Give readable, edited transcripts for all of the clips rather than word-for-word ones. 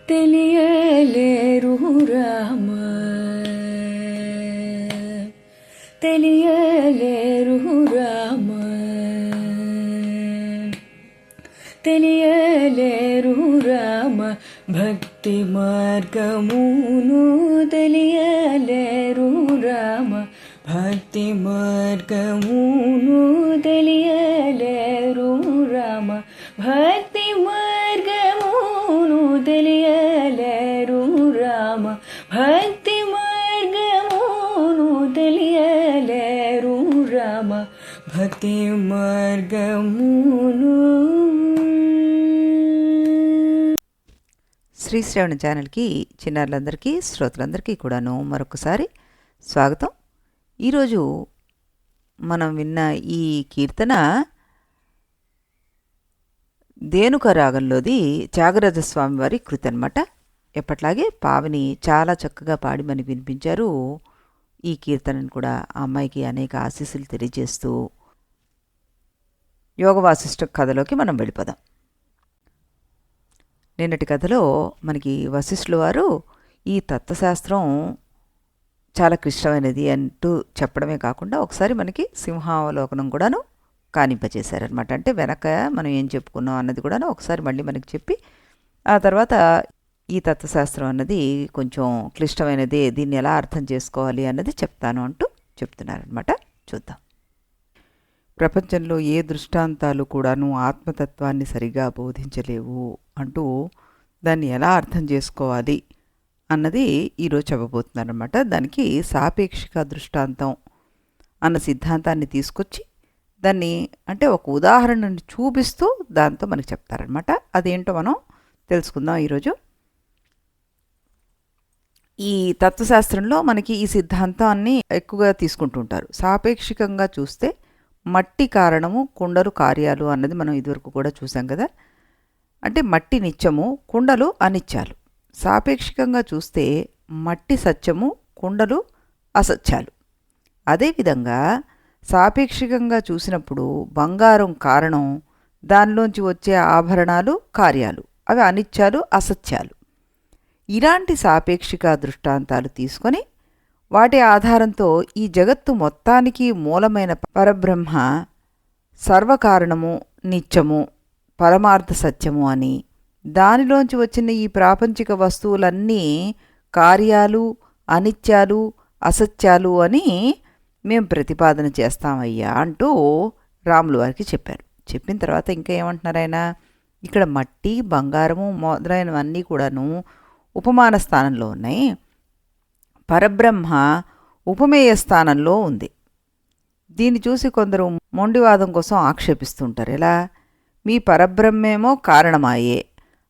తెలియలేరు రామ, తెలియలేరు రామ, తెలియలేరు రామ, భక్తి మార్గమును తెలియలేరు రామ, భక్తి మార్గమును తెలియలేరు రామ, భక్తి మార్గమును తెలియలేరు రామ, భక్తి మార్గమును తెలియలేరు రామ, భక్తి మార్గమును. శ్రీ శ్రవణ ఛానల్కి చిన్నారులందరికీ శ్రోతలందరికీ కూడాను మరొకసారి స్వాగతం. ఈరోజు మనం విన్న ఈ కీర్తన ధేనుక రాగంలోది త్యాగరాజస్వామి వారి కృతి అనమాట. ఎప్పట్లాగే పావని చాలా చక్కగా పాడి మనకి వినిపించారు. ఈ కీర్తనను కూడా ఆ అమ్మాయికి అనేక ఆశీస్సులు తెలియజేస్తూ యోగ వాసిష్ఠ కథలోకి మనం వెళ్ళిపోదాం. నిన్నటి కథలో మనకి వశిష్ఠుల వారు ఈ తత్వశాస్త్రం చాలా క్లిష్టమైనది అంటూ చెప్పడమే కాకుండా ఒకసారి మనకి సింహావలోకనం కూడాను కానింపచేశారనమాట. అంటే వెనక మనం ఏం చెప్పుకున్నాం అన్నది కూడాను ఒకసారి మళ్ళీ మనకి చెప్పి ఆ తర్వాత ఈ తత్వశాస్త్రం అన్నది కొంచెం క్లిష్టమైనది, దీన్ని ఎలా అర్థం చేసుకోవాలి అన్నది చెప్తాను అంటూ చెప్తున్నారనమాట. చూద్దాం. ప్రపంచంలో ఏ దృష్టాంతాలు కూడాను ఆత్మతత్వాన్ని సరిగా బోధించలేవు అంటూ దాన్ని ఎలా అర్థం చేసుకోవాలి అన్నది ఈరోజు చెప్పబోతున్నారనమాట. దానికి సాపేక్షిక దృష్టాంతం అన్న సిద్ధాంతాన్ని తీసుకొచ్చి దాన్ని అంటే ఒక ఉదాహరణను చూపిస్తూ దాంతో మనకి చెప్తారనమాట. అదేంటో మనం తెలుసుకుందాం ఈరోజు. ఈ తత్వశాస్త్రంలో మనకి ఈ సిద్ధాంతాన్ని ఎక్కువగా తీసుకుంటుంటారు. సాపేక్షికంగా చూస్తే మట్టి కారణము, కుండలు కార్యాలు అన్నది మనం ఇదివరకు కూడా చూసాం కదా. అంటే మట్టి నిత్యము, కుండలు అనిత్యాలు. సాపేక్షికంగా చూస్తే మట్టి సత్యము, కుండలు అసత్యాలు. అదేవిధంగా సాపేక్షికంగా చూసినప్పుడు బంగారం కారణం, దానిలోంచి వచ్చే ఆభరణాలు కార్యాలు, అవి అనిత్యాలు, అసత్యాలు. ఇలాంటి సాపేక్షిక దృష్టాంతాలు తీసుకొని వాటి ఆధారంతో ఈ జగత్తు మొత్తానికి మూలమైన పరబ్రహ్మ సర్వకారణము, నిత్యము, పరమార్థ సత్యము అని, దానిలోంచి వచ్చిన ఈ ప్రాపంచిక వస్తువులన్నీ కార్యాలు, అనిత్యాలు, అసత్యాలు అని మేము ప్రతిపాదన చేస్తామయ్యా అంటూ రాములు వారికి చెప్పారు. చెప్పిన తర్వాత ఇంకా ఏమంటున్నారు ఆయన, ఇక్కడ మట్టి, బంగారము మొదలైనవన్నీ కూడాను ఉపమాన స్థానంలో ఉన్నాయి, పరబ్రహ్మ ఉపమేయ స్థానంలో ఉంది. దీన్ని చూసి కొందరు మొండివాదం కోసం ఆక్షేపిస్తుంటారు. ఎలా, మీ పరబ్రహ్మేమో కారణమాయే,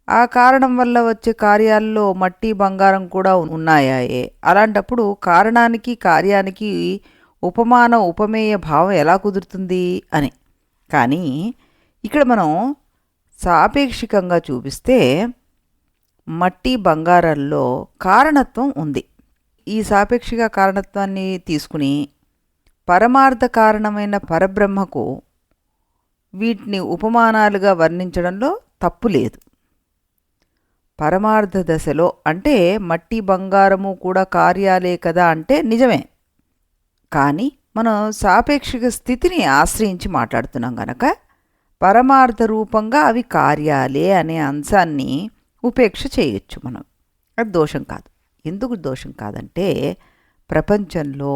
ఆ కారణం వల్ల వచ్చే కార్యాల్లో మట్టి, బంగారం కూడా ఉన్నాయాయే, అలాంటప్పుడు కారణానికి కార్యానికి ఉపమాన ఉపమేయ భావం ఎలా కుదురుతుంది అని. కానీ ఇక్కడ మనం సాపేక్షికంగా చూపిస్తే మట్టి, బంగారాల్లో కారణత్వం ఉంది. ఈ సాపేక్షిక కారణత్వాన్ని తీసుకుని పరమార్థ కారణమైన పరబ్రహ్మకు వీటిని ఉపమానాలుగా వర్ణించడంలో తప్పు లేదు. పరమార్థ దశలో అంటే మట్టి, బంగారము కూడా కార్యాలే కదా అంటే నిజమే. కానీ మనం సాపేక్షిక స్థితిని ఆశ్రయించి మాట్లాడుతున్నాం గనక పరమార్థ రూపంగా అవి కార్యాలే అనే అంశాన్ని ఉపేక్ష చేయొచ్చు మనం. అది దోషం కాదు. ఎందుకు దోషం కాదంటే ప్రపంచంలో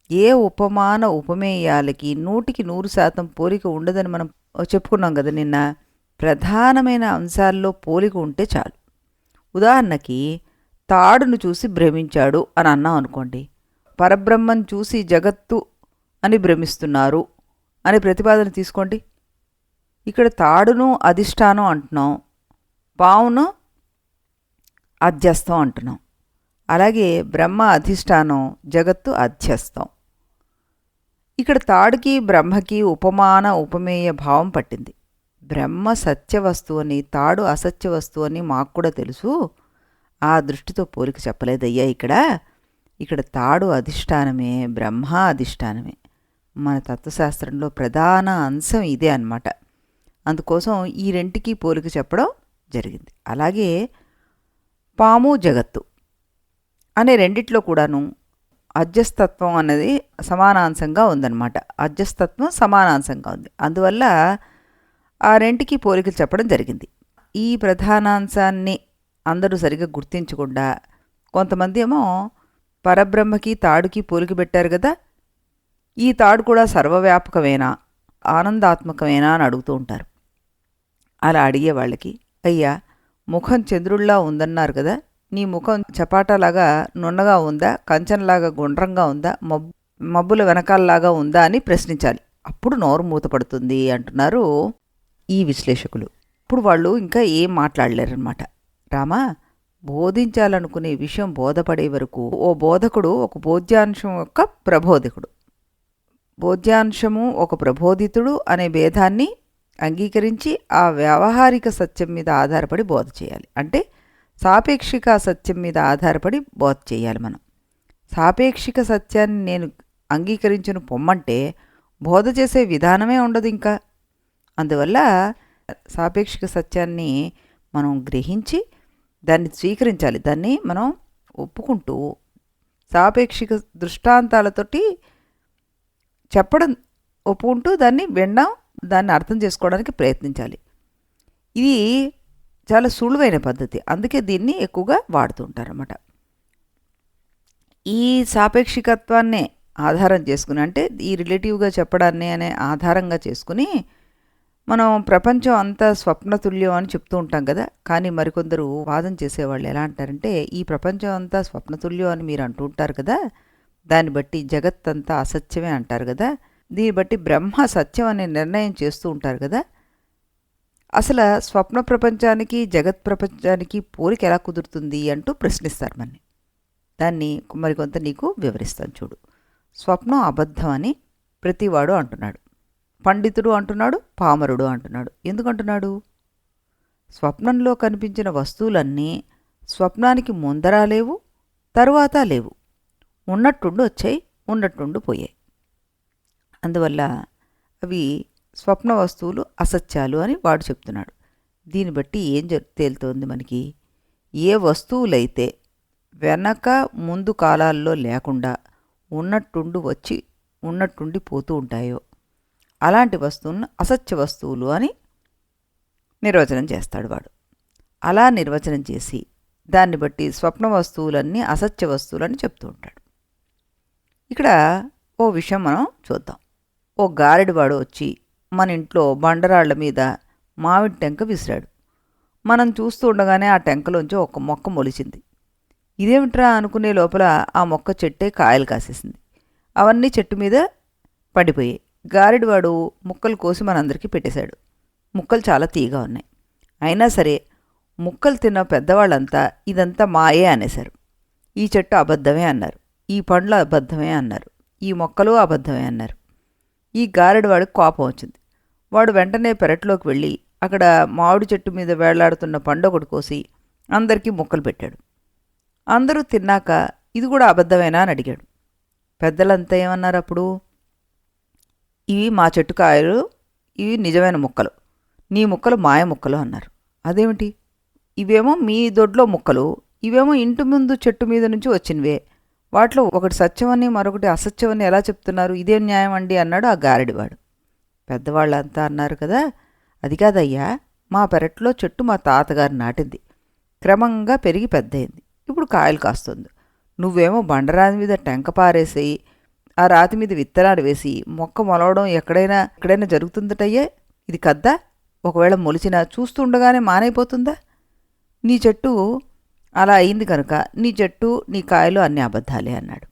ఏ ఉపమాన ఉపమేయాలకి 100% పోలిక ఉండదని మనం చెప్పుకున్నాం కదా నిన్న. ప్రధానమైన అంశాల్లో పోలిక ఉంటే చాలు. ఉదాహరణకి తాడును చూసి భ్రమించాడు అని అన్నాం అనుకోండి, పరబ్రహ్మను చూసి జగత్తు అని భ్రమిస్తున్నారు అని ప్రతిపాదన తీసుకోండి. ఇక్కడ తాడును అధిష్టానం అంటున్నాం, పావును అధ్యస్థం అంటున్నాం. అలాగే బ్రహ్మ అధిష్టానం, జగత్తు అధ్యస్థం. ఇక్కడ తాడుకి బ్రహ్మకి ఉపమాన ఉపమేయ భావం పట్టింది. బ్రహ్మ సత్య వస్తువు అని, తాడు అసత్య వస్తువు అని మాకు కూడా తెలుసు. ఆ దృష్టితో పోలిక చెప్పలేదయ్యా. ఇక్కడ తాడు అధిష్టానమే, బ్రహ్మ అధిష్టానమే. మన తత్వశాస్త్రంలో ప్రధాన అంశం ఇదే అన్నమాట. అందుకోసం ఈ రెంటికి పోలిక చెప్పడం జరిగింది. అలాగే పాము జగత్తు అనే రెండిట్లో కూడాను అధ్యస్తత్వం అనేది సమానాంశంగా ఉందన్నమాట. అధ్యస్తత్వం సమానాంశంగా ఉంది. అందువల్ల ఆ రెంటికి పోలికలు చెప్పడం జరిగింది. ఈ ప్రధానాంశాన్ని అందరూ సరిగ్గా గుర్తించకుండా కొంతమంది ఏమో పరబ్రహ్మకి తాడుకి పోలిక పెట్టారు కదా, ఈ తాడు కూడా సర్వవ్యాపకమేనా, ఆనందాత్మకమేనా అని అడుగుతూ ఉంటారు. అలా అడిగే వాళ్ళకి, అయ్యా ముఖం చంద్రుల్లా ఉందన్నారు కదా, నీ ముఖం చపాటాలాగా నున్నగా ఉందా, కంచంలాగా గుండ్రంగా ఉందా, మబ్బుల వెనకాలలాగా ఉందా అని ప్రశ్నించాలి. అప్పుడు నోరు మూతపడుతుంది అంటున్నారు ఈ విశ్లేషకులు. ఇప్పుడు వాళ్ళు ఇంకా ఏం మాట్లాడలేరన్నమాట. రామా, బోధించాలనుకునే విషయం బోధపడే వరకు ఓ బోధకుడు ఒక బోధ్యాంశం యొక్క ప్రబోధకుడు, బోధ్యాంశము ఒక ప్రబోధితుడు అనే భేదాన్ని అంగీకరించి ఆ వ్యావహారిక సత్యం మీద ఆధారపడి బోధ చేయాలి. అంటే సాపేక్షిక సత్యం మీద ఆధారపడి బోధ చేయాలి. మనం సాపేక్షిక సత్యాన్ని నేను అంగీకరించిన పొమ్మంటే బోధ చేసే విధానమే ఉండదు ఇంకా. అందువల్ల సాపేక్షిక సత్యాన్ని మనం గ్రహించి దాన్ని స్వీకరించాలి. దాన్ని మనం ఒప్పుకుంటూ సాపేక్షిక దృష్టాంతాలతోటి చెప్పడం ఒప్పుకుంటూ దాన్ని వినడం, దాన్ని అర్థం చేసుకోవడానికి ప్రయత్నించాలి. ఇది చాలా సులువైన పద్ధతి, అందుకే దీన్ని ఎక్కువగా వాడుతూ ఉంటారన్నమాట. ఈ సాపేక్షికత్వాన్నే ఆధారం చేసుకుని, అంటే ఈ రిలేటివ్గా చెప్పడాన్ని అనే ఆధారంగా చేసుకుని మనం ప్రపంచం అంతా స్వప్నతుల్యం అని చెప్తూ ఉంటాం కదా. కానీ మరికొందరు వాదన చేసేవాళ్ళు ఎలా అంటారంటే, ఈ ప్రపంచం అంతా స్వప్నతుల్యం అని మీరు అంటూ ఉంటారు కదా, దాన్ని బట్టి జగత్తంతా అసత్యమే అంటారు కదా, దీన్ని బట్టి బ్రహ్మ సత్యం అనే నిర్ణయం చేస్తూ ఉంటారు కదా, అసలు స్వప్న ప్రపంచానికి జగత్ ప్రపంచానికి పోలిక ఎలా కుదురుతుంది అంటూ ప్రశ్నిస్తారు మనని. దాన్ని మరికొంత నీకు వివరిస్తాను చూడు. స్వప్నం అబద్ధం అని ప్రతివాడు అంటున్నాడు. పండితుడు అంటున్నాడు, పామరుడు అంటున్నాడు. ఎందుకంటున్నాడు? స్వప్నంలో కనిపించిన వస్తువులన్నీ స్వప్నానికి ముందరా లేవు, తరువాత లేవు, ఉన్నట్టుండి వచ్చాయి, ఉన్నట్టుండి పోయాయి. అందువల్ల అవి స్వప్న వస్తువులు అసత్యాలు అని వాడు చెప్తున్నాడు. దీన్ని బట్టి ఏం తేలుతోంది మనకి? ఏ వస్తువులైతే వెనక ముందు కాలాల్లో లేకుండా ఉన్నట్టుండి వచ్చి ఉన్నట్టుండి పోతూ ఉంటాయో అలాంటి వస్తువులను అసత్య వస్తువులు అని నిర్వచనం చేస్తాడు వాడు. అలా నిర్వచనం చేసి దాన్ని బట్టి స్వప్న వస్తువులన్నీ అసత్య వస్తువులని చెప్తూ ఉంటాడు. ఇక్కడ ఓ విషయం మనం చూద్దాం. ఓ గారెడివాడు వచ్చి మన ఇంట్లో బండరాళ్ల మీద మామిడి టెంక విసిరాడు. మనం చూస్తూ ఉండగానే ఆ టెంకలోంచి ఒక మొక్క మొలిచింది. ఇదేమిట్రా అనుకునే లోపల ఆ మొక్క చెట్టే కాయలు కాసేసింది. అవన్నీ చెట్టు మీద పడిపోయాయి. గారెడివాడు ముక్కలు కోసి మనందరికీ పెట్టేశాడు. ముక్కలు చాలా తీయగా ఉన్నాయి. అయినా సరే ముక్కలు తిన్న పెద్దవాళ్ళంతా ఇదంతా మాయే అనేశారు. ఈ చెట్టు అబద్ధమే అన్నారు, ఈ పండ్లు అబద్ధమే అన్నారు, ఈ మొక్కలు అబద్ధమే అన్నారు. ఈ గారెడివాడికి కోపం వచ్చింది. వాడు వెంటనే పెరట్లోకి వెళ్ళి అక్కడ మామిడి చెట్టు మీద వేళ్లాడుతున్న పండు ఒకటి కోసి అందరికీ ముక్కలు పెట్టాడు. అందరూ తిన్నాక ఇది కూడా అబద్ధమేనా అని అడిగాడు. పెద్దలంతా ఏమన్నారు అప్పుడు? ఇవి మా చెట్టు కాయలు, ఇవి నిజమైన ముక్కలు, నీ ముక్కలు మాయ ముక్కలు అన్నారు. అదేమిటి? ఇవేమో మీ దొడ్లో ముక్కలు, ఇవేమో ఇంటి ముందు చెట్టు మీద నుంచి వచ్చినవే, వాటిలో ఒకటి సత్యమని మరొకటి అసత్యమని ఎలా చెప్తున్నారు? ఇదేం న్యాయం అండి అన్నాడు ఆ గారెడివాడు. పెద్దవాళ్ళంతా అన్నారు కదా, అది కాదయ్యా, మా పెరట్లో చెట్టు మా తాతగారు నాటింది, క్రమంగా పెరిగి పెద్దయింది, ఇప్పుడు కాయలు కాస్తుంది. నువ్వేమో బండరాతి మీద టెంక పారేసి ఆ రాతి మీద విత్తనాలు వేసి మొక్క మొలవడం ఎక్కడైనా జరుగుతుందటయ్యే, ఇది కద్దా? ఒకవేళ మొలిచినా చూస్తుండగానే మానైపోతుందా? నీ చెట్టు అలా అయింది కనుక నీ చెట్టు నీ కాయలు అన్ని అబద్ధాలే అన్నాడు.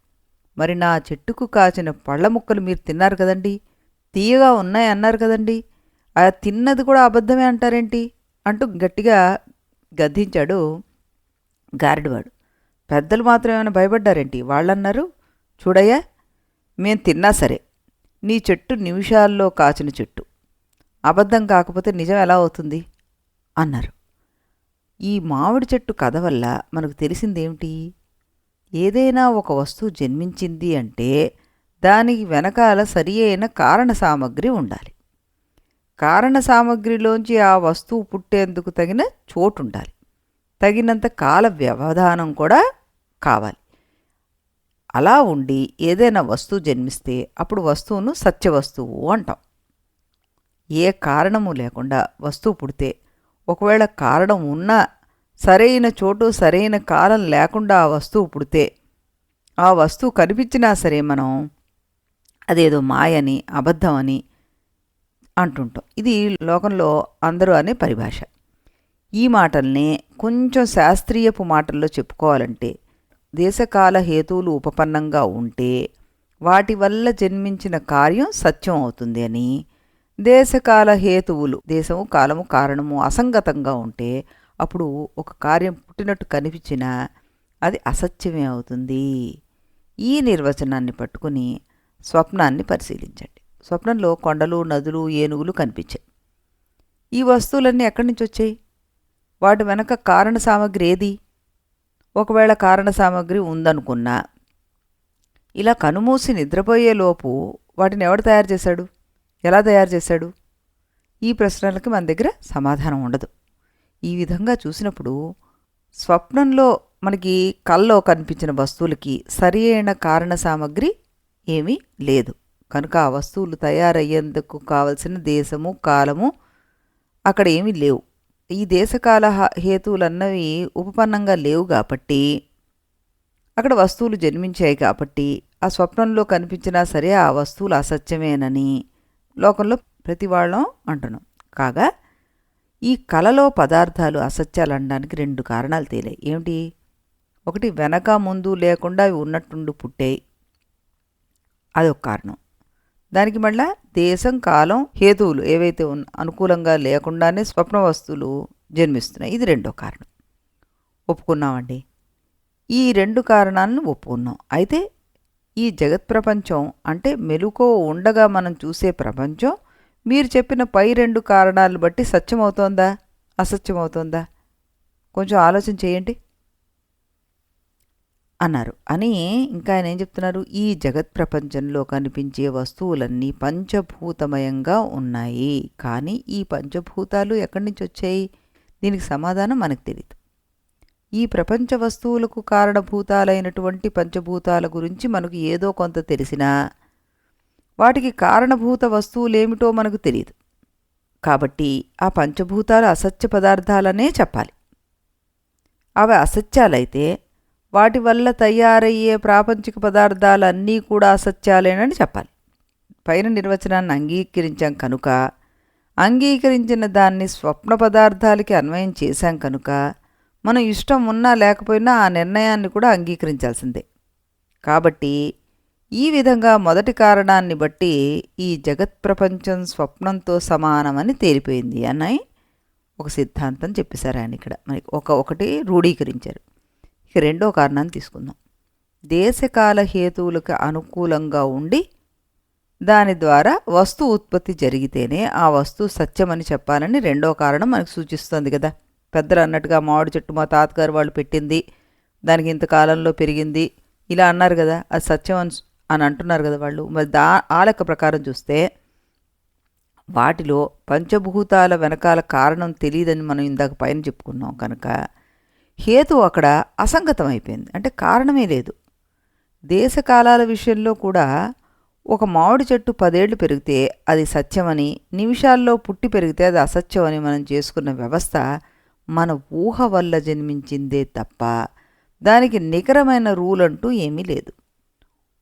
మరి నా చెట్టుకు కాచిన పళ్ళ ముక్కలు మీరు తిన్నారు కదండి, తీయగా ఉన్నాయి అన్నారు కదండి, ఆ తిన్నది కూడా అబద్ధమే అంటారేంటి అంటూ గట్టిగా గద్దించాడు గారెడివాడు. పెద్దలు మాత్రం ఏమైనా భయపడ్డారేంటి? వాళ్ళన్నారు, చూడయ్యా, మేం తిన్నా సరే నీ చెట్టు నిమిషాల్లో కాచిన చెట్టు, అబద్ధం కాకపోతే నిజం ఎలా అవుతుంది అన్నారు. ఈ మామిడి చెట్టు కథ వల్ల మనకు తెలిసిందేమిటి? ఏదైనా ఒక వస్తువు జన్మించింది అంటే దానికి వెనకాల సరి అయిన కారణ సామగ్రి ఉండాలి. కారణ సామగ్రిలోంచి ఆ వస్తువు పుట్టేందుకు తగిన చోటు ఉండాలి. తగినంత కాల వ్యవధానం కూడా కావాలి. అలా ఉండి ఏదైనా వస్తువు జన్మిస్తే అప్పుడు వస్తువును సత్యవస్తువు అంటాం. ఏ కారణము లేకుండా వస్తువు పుడితే, ఒకవేళ కారణం ఉన్నా సరైన చోటు సరైన కాలం లేకుండా ఆ వస్తువు పుడితే, ఆ వస్తువు కనిపించినా సరే మనం అదేదో మాయని అబద్ధమని అంటుంటాం. ఇది లోకంలో అందరూ అనే పరిభాష. ఈ మాటల్ని కొంచెం శాస్త్రీయపు మాటల్లో చెప్పుకోవాలంటే, దేశకాల హేతువులు ఉపపన్నంగా ఉంటే వాటి వల్ల జన్మించిన కార్యం సత్యం అవుతుంది అని, దేశకాల హేతువులు దేశము కాలము కారణము అసంగతంగా ఉంటే అప్పుడు ఒక కార్యం పుట్టినట్టు కనిపించినా అది అసత్యమే అవుతుంది. ఈ నిర్వచనాన్ని పట్టుకుని స్వప్నాన్ని పరిశీలించండి. స్వప్నంలో కొండలు, నదులు, ఏనుగులు కనిపించాయి. ఈ వస్తువులన్నీ ఎక్కడి నుంచి వచ్చాయి? వాటి వెనక కారణ సామగ్రి ఏది? ఒకవేళ కారణ సామగ్రి ఉందనుకున్నా, ఇలా కనుమూసి నిద్రపోయేలోపు వాటిని ఎవడు తయారు చేశాడు? ఎలా తయారు చేశాడు? ఈ ప్రశ్నలకి మన దగ్గర సమాధానం ఉండదు. ఈ విధంగా చూసినప్పుడు స్వప్నంలో మనకి కల్లో కనిపించిన వస్తువులకి సరి అయిన కారణ సామగ్రి ఏమీ లేదు. కనుక ఆ వస్తువులు తయారయ్యేందుకు కావలసిన దేశము కాలము అక్కడ ఏమీ లేవు. ఈ దేశకాల హేతువులన్నవి ఉపపన్నంగా లేవు కాబట్టి, అక్కడ వస్తువులు జన్మించాయి కాబట్టి ఆ స్వప్నంలో కనిపించినా సరే ఆ వస్తువులు అసత్యమేనని లోకంలో ప్రతి వాళ్ళం అంటున్నాం. కాగా ఈ కలలో పదార్థాలు అసత్యాలు అనడానికి 2 కారణాలు తేలాయి. ఏమిటి? ఒకటి, వెనక ముందు లేకుండా అవి ఉన్నట్టుండి పుట్టాయి, అదొక కారణం. దానికి మళ్ళా దేశం కాలం హేతువులు ఏవైతే అనుకూలంగా లేకుండానే స్వప్న వస్తువులు జన్మిస్తున్నాయి, ఇది 2వ కారణం. ఒప్పుకున్నామండి. ఈ 2 కారణాలను ఒప్పుకున్నాం. అయితే ఈ జగత్ ప్రపంచం అంటే మెలుకో ఉండగా మనం చూసే ప్రపంచం మీరు చెప్పిన పై 2 కారణాలను బట్టి సత్యమవుతోందా అసత్యమవుతోందా? కొంచెం ఆలోచన చేయండి అన్నారు. అని ఇంకా ఆయన ఏం చెప్తున్నారు? ఈ జగత్ ప్రపంచంలో కనిపించే వస్తువులన్నీ పంచభూతమయంగా ఉన్నాయి. కానీ ఈ పంచభూతాలు ఎక్కడి నుంచి వచ్చాయి? దీనికి సమాధానం మనకు తెలియదు. ఈ ప్రపంచ వస్తువులకు కారణభూతాలైనటువంటి పంచభూతాల గురించి మనకు ఏదో కొంత తెలిసినా వాటికి కారణభూత వస్తువులేమిటో మనకు తెలియదు. కాబట్టి ఆ పంచభూతాలు అసత్య పదార్థాలనే చెప్పాలి. అవి అసత్యాలైతే వాటి వల్ల తయారయ్యే ప్రాపంచిక పదార్థాలన్నీ కూడా అసత్యాలేనని చెప్పాలి. పైన నిర్వచనాన్ని అంగీకరించాం కనుక, అంగీకరించిన దాన్ని స్వప్న పదార్థాలకి అన్వయం చేశాం కనుక, మనం ఇష్టం ఉన్నా లేకపోయినా ఆ నిర్ణయాన్ని కూడా అంగీకరించాల్సిందే. కాబట్టి ఈ విధంగా మొదటి కారణాన్ని బట్టి ఈ జగత్ ప్రపంచం స్వప్నంతో సమానమని తేలిపోయింది అని ఒక సిద్ధాంతం చెప్పేశారు ఆయన. ఇక్కడ మనకి ఒకటి రూఢీకరించారు. ఇక 2వ కారణాన్ని తీసుకుందాం. దేశకాల హేతువులకు అనుకూలంగా ఉండి దాని ద్వారా వస్తు ఉత్పత్తి జరిగితేనే ఆ వస్తువు సత్యమని చెప్పాలని 2వ కారణం మనకు సూచిస్తుంది కదా. పెద్దలు అన్నట్టుగా మామిడి చెట్టు మా తాతగారు వాళ్ళు పెట్టింది, దానికి ఇంతకాలంలో పెరిగింది ఇలా అన్నారు కదా, అది సత్యం అని అంటున్నారు కదా వాళ్ళు. మరి ఆ లెక్క ప్రకారం చూస్తే వాటిలో పంచభూతాల వెనకాల కారణం తెలియదని మనం ఇందాక పైన చెప్పుకున్నాం కనుక హేతు అక్కడ అసంగతం అయిపోయింది. అంటే కారణమే లేదు. దేశకాలాల విషయంలో కూడా ఒక మామిడి చెట్టు 10 ఏళ్ళు పెరిగితే అది సత్యమని, నిమిషాల్లో పుట్టి పెరిగితే అది అసత్యమని మనం చేసుకున్న వ్యవస్థ మన ఊహ వల్ల జన్మించిందే తప్ప దానికి నికరమైన రూల్ అంటూ ఏమీ లేదు.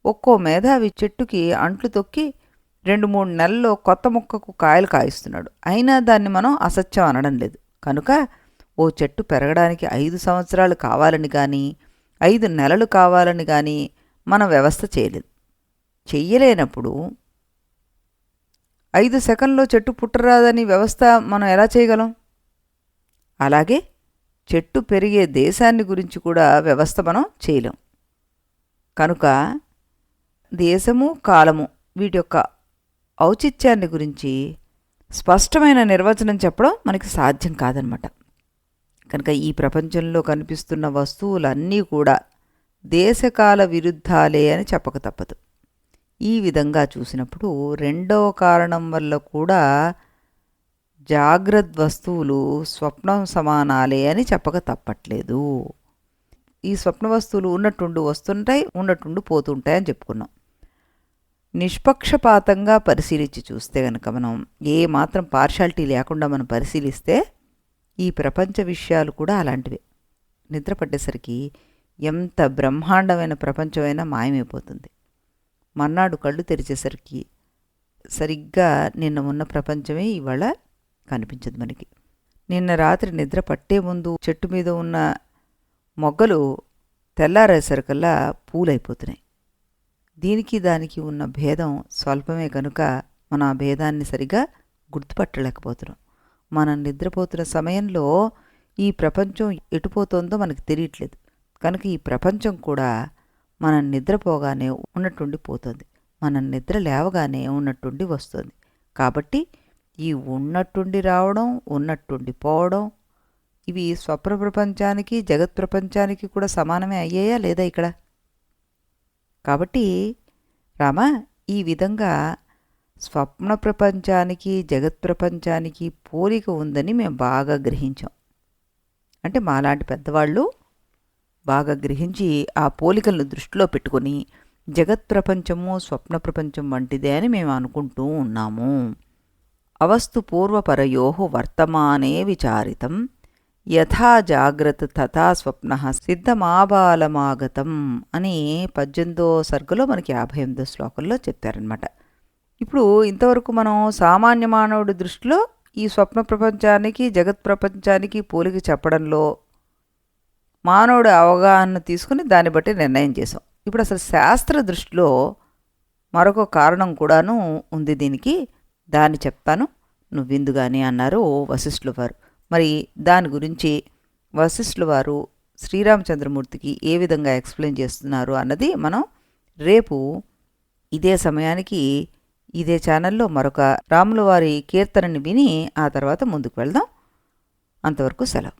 ఒక్కో మేధావి చెట్టుకి అంట్లు తొక్కి 2-3 నెలల్లో కొత్త మొక్కకు కాయలు కాయిస్తున్నాడు. అయినా దాన్ని మనం అసత్యం అనడం లేదు. కనుక ఓ చెట్టు పెరగడానికి 5 సంవత్సరాలు కావాలని కానీ 5 నెలలు కావాలని కానీ మనం వ్యవస్థ చేయలేదు. చెయ్యలేనప్పుడు 5 సెకండ్లో చెట్టు పుట్టరాదని వ్యవస్థ మనం ఎలా చేయగలం? అలాగే చెట్టు పెరిగే దేశాన్ని గురించి కూడా వ్యవస్థ మనం చేయలేం. కనుక దేశము కాలము వీటి యొక్క ఔచిత్యాన్ని గురించి స్పష్టమైన నిర్వచనం చెప్పడం మనకి సాధ్యం కాదనమాట. కనుక ఈ ప్రపంచంలో కనిపిస్తున్న వస్తువులన్నీ కూడా దేశకాల విరుద్ధాలే అని చెప్పక తప్పదు. ఈ విధంగా చూసినప్పుడు 2వ కారణం వల్ల కూడా జాగ్రత్త వస్తువులు స్వప్నం సమానాలే అని చెప్పక తప్పట్లేదు. ఈ స్వప్న వస్తువులు ఉన్నట్టుండి వస్తుంటాయి, ఉన్నట్టుండి పోతుంటాయి అని చెప్పుకున్నాం. నిష్పక్షపాతంగా పరిశీలించి చూస్తే కనుక మనం ఏ మాత్రం పార్షాలిటీ లేకుండా మనం పరిశీలిస్తే ఈ ప్రపంచ విషయాలు కూడా అలాంటివే. నిద్ర పట్టేసరికి ఎంత బ్రహ్మాండమైన ప్రపంచమైనా మాయమైపోతుంది. మర్నాడు కళ్ళు తెరిచేసరికి సరిగ్గా నిన్న ఉన్న ప్రపంచమే ఇవాళ కనిపించదు మనకి. నిన్న రాత్రి నిద్ర పట్టే ముందు చెట్టు మీద ఉన్న మొగ్గలు తెల్లారేసరికల్లా పూలైపోతున్నాయి. దీనికి దానికి ఉన్న భేదం స్వల్పమే కనుక మనం ఆ భేదాన్ని సరిగా గుర్తుపట్టలేకపోతున్నాం. మనం నిద్రపోతున్న సమయంలో ఈ ప్రపంచం ఎటుపోతుందో మనకు తెలియట్లేదు. కనుక ఈ ప్రపంచం కూడా మనం నిద్రపోగానే ఉన్నట్టుండి పోతుంది, మనం నిద్ర లేవగానే ఉన్నట్టుండి వస్తుంది. కాబట్టి ఈ ఉన్నట్టుండి రావడం, ఉన్నట్టుండి పోవడం, ఇవి స్వప్న ప్రపంచానికి జగత్ ప్రపంచానికి కూడా సమానమే అయ్యాయా లేదా ఇక్కడ? కాబట్టి రామా, ఈ విధంగా స్వప్న ప్రపంచానికి జగత్ ప్రపంచానికి పోలిక ఉందని మేము బాగా గ్రహించాం. అంటే మాలాంటి పెద్దవాళ్ళు బాగా గ్రహించి ఆ పోలికలను దృష్టిలో పెట్టుకొని జగత్ ప్రపంచము స్వప్న ప్రపంచం వంటిదే అని మేము అనుకుంటూ ఉన్నాము. అవస్తు పూర్వపరయో వర్తమానే విచారితం యథా జాగ్రత్త తథా స్వప్న సిద్ధమాబాలమాగతం అని 18వ సర్గలో మనకి 58వ శ్లోకంలో చెప్పారనమాట. ఇప్పుడు ఇంతవరకు మనం సామాన్య మానవుడి దృష్టిలో ఈ స్వప్న ప్రపంచానికి జగత్ ప్రపంచానికి పోలిక చెప్పడంలో మానవుడి అవగాహన తీసుకుని దాన్ని బట్టి నిర్ణయం చేసాం. ఇప్పుడు అసలు శాస్త్ర దృష్టిలో మరొక కారణం కూడాను ఉంది దీనికి, దాన్ని చెప్తాను, నువ్వు విందుగాని అన్నారు వశిష్ఠుల వారు. మరి దాని గురించి వశిష్ఠుల వారు శ్రీరామచంద్రమూర్తికి ఏ విధంగా ఎక్స్ప్లెయిన్ చేస్తున్నారు అన్నది మనం రేపు ఇదే సమయానికి ఇదే ఛానల్లో మరొక రాముల వారి కీర్తనని విని ఆ తర్వాత ముందుకు వెళ్దాం. అంతవరకు సెలవు.